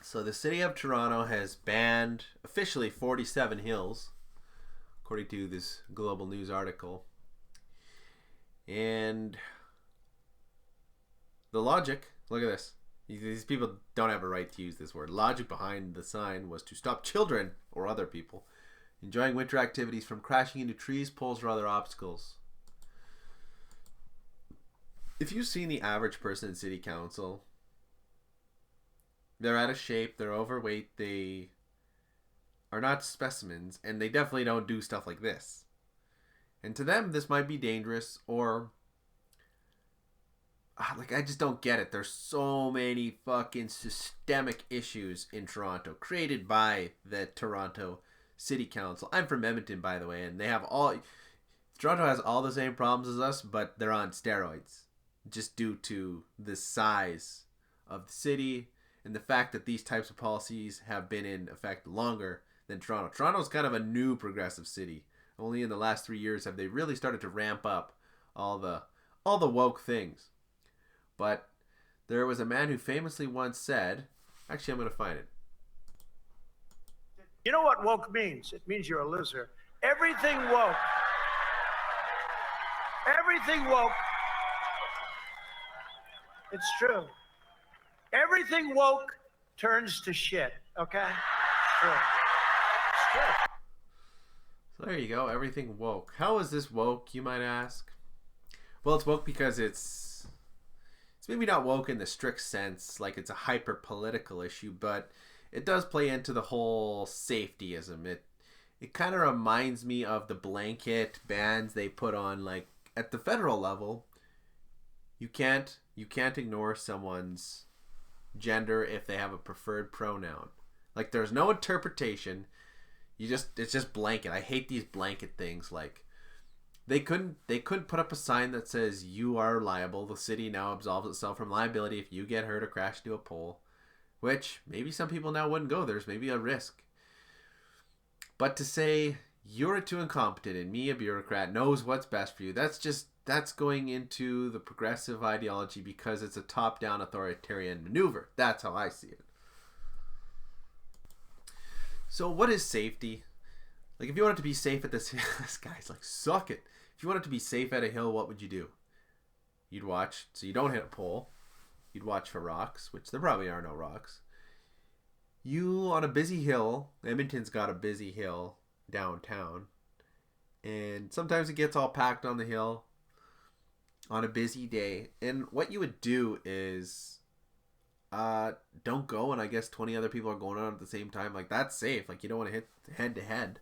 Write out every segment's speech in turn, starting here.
So the city of Toronto has banned officially 47 hills, according to this Global News article. And the logic, look at this. These people don't have a right to use this word. Logic behind the sign was to stop children or other people enjoying winter activities from crashing into trees, poles, or other obstacles. If you've seen the average person in city council, they're out of shape, they're overweight, they are not specimens, and they definitely don't do stuff like this. And to them, this might be dangerous, or I just don't get it. There's so many fucking systemic issues in Toronto created by the Toronto City Council. I'm from Edmonton, by the way, and they have all. Toronto has all the same problems as us, but they're on steroids, just due to the size of the city and the fact that these types of policies have been in effect longer than Toronto. Toronto's kind of a new progressive city. Only in the last 3 years have they really started to ramp up all the woke things. But there was a man who famously once said, actually I'm going to find it. You know what woke means? It means you're a loser. Everything woke. Everything woke. It's true. Everything woke turns to shit, okay? True. It's true. So there you go, everything woke. How is this woke, you might ask? Well, it's woke because it's maybe not woke in the strict sense, like it's a hyper political issue, but it does play into the whole safetyism. It kind of reminds me of the blanket bans they put on, like at the federal level. You can't ignore someone's gender if they have a preferred pronoun. Like there's no interpretation. It's just blanket. I hate these blanket things. Like they couldn't put up a sign that says you are liable. The city now absolves itself from liability if you get hurt or crash into a pole, which maybe some people now wouldn't go. There's maybe a risk. But to say you're too incompetent and me, a bureaucrat, knows what's best for you, that's going into the progressive ideology because it's a top-down authoritarian maneuver. That's how I see it. So what is safety? Like if you wanted to be safe at this guy's like, suck it. If you wanted to be safe at a hill, what would you do? You'd watch so you don't hit a pole. You'd watch for rocks, which there probably are no rocks. You on a busy hill, Edmonton's got a busy hill downtown, and sometimes it gets all packed on the hill on a busy day. And what you would do is don't go, and I guess 20 other people are going on at the same time. Like that's safe. Like you don't want to hit head to head.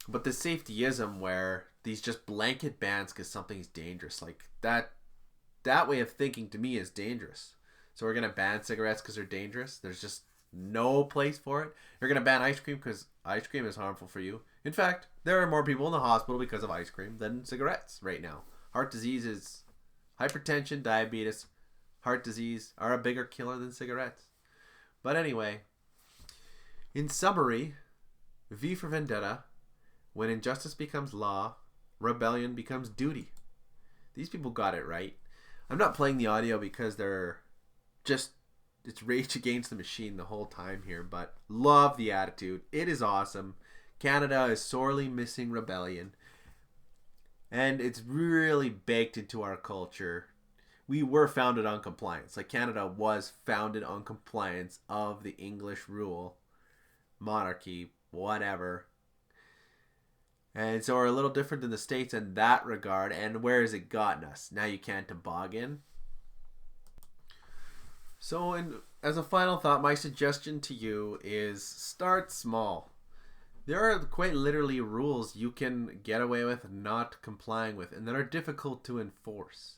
But the safetyism where these just blanket bans because something's dangerous, like that way of thinking to me is dangerous. So we're gonna ban cigarettes because they're dangerous. There's just no place for it. You're gonna ban ice cream because ice cream is harmful for you. In fact, there are more people in the hospital because of ice cream than cigarettes right now. Heart diseases, hypertension, diabetes, heart disease are a bigger killer than cigarettes. But anyway, in summary, V for Vendetta, when injustice becomes law, rebellion becomes duty. These people got it right. I'm not playing the audio because it's Rage Against the Machine the whole time here, but love the attitude. It is awesome. Canada is sorely missing rebellion. And it's really baked into our culture. We were founded on compliance. Like Canada was founded on compliance of the English rule, monarchy, whatever. And so we're a little different than the States in that regard. And where has it gotten us? Now you can't toboggan. So as a final thought, my suggestion to you is start small. There are quite literally rules you can get away with not complying with and that are difficult to enforce.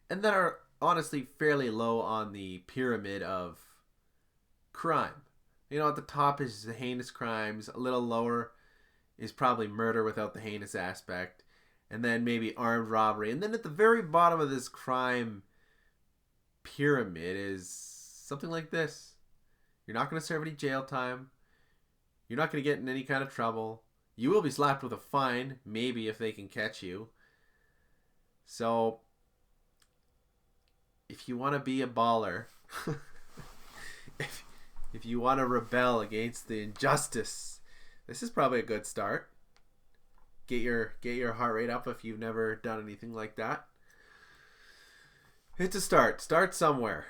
And that are honestly fairly low on the pyramid of crime. You know, at the top is the heinous crimes, a little lower is probably murder without the heinous aspect, and then maybe armed robbery. And then at the very bottom of this crime pyramid is something like this. You're not going to serve any jail time. You're not going to get in any kind of trouble. You will be slapped with a fine, maybe if they can catch you. So, if you want to be a baller, if If you want to rebel against the injustice, this is probably a good start. Get your heart rate up if you've never done anything like that. It's a start. Start somewhere.